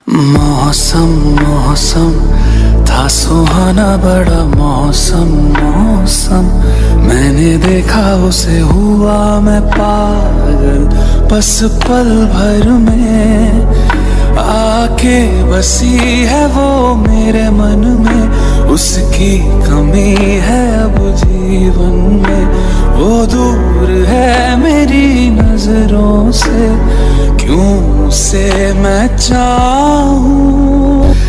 मौसम मौसम था सुहाना बड़ा मौसम मौसम। मैंने देखा उसे हुआ मैं पागल, बस पल भर में आके बसी है वो मेरे मन में। उसकी कमी है अब जीवन में, वो दूर है मेरी नजरों से। क्यों उसे मैं चाहूं